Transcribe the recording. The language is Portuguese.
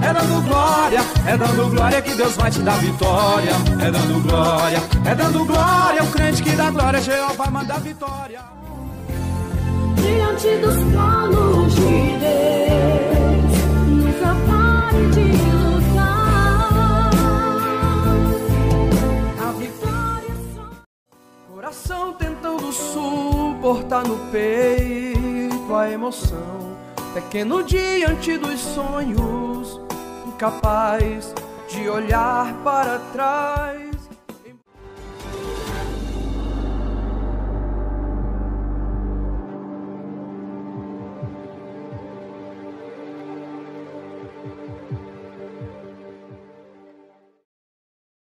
é dando glória que Deus vai te dar vitória. É dando glória, o crente que dá glória, Jeová manda vitória. Diante dos planos de Deus, nunca pare de lutar. A vitória é só. Coração tentando suportar no peito a emoção, pequeno diante dos sonhos, incapaz de olhar para trás.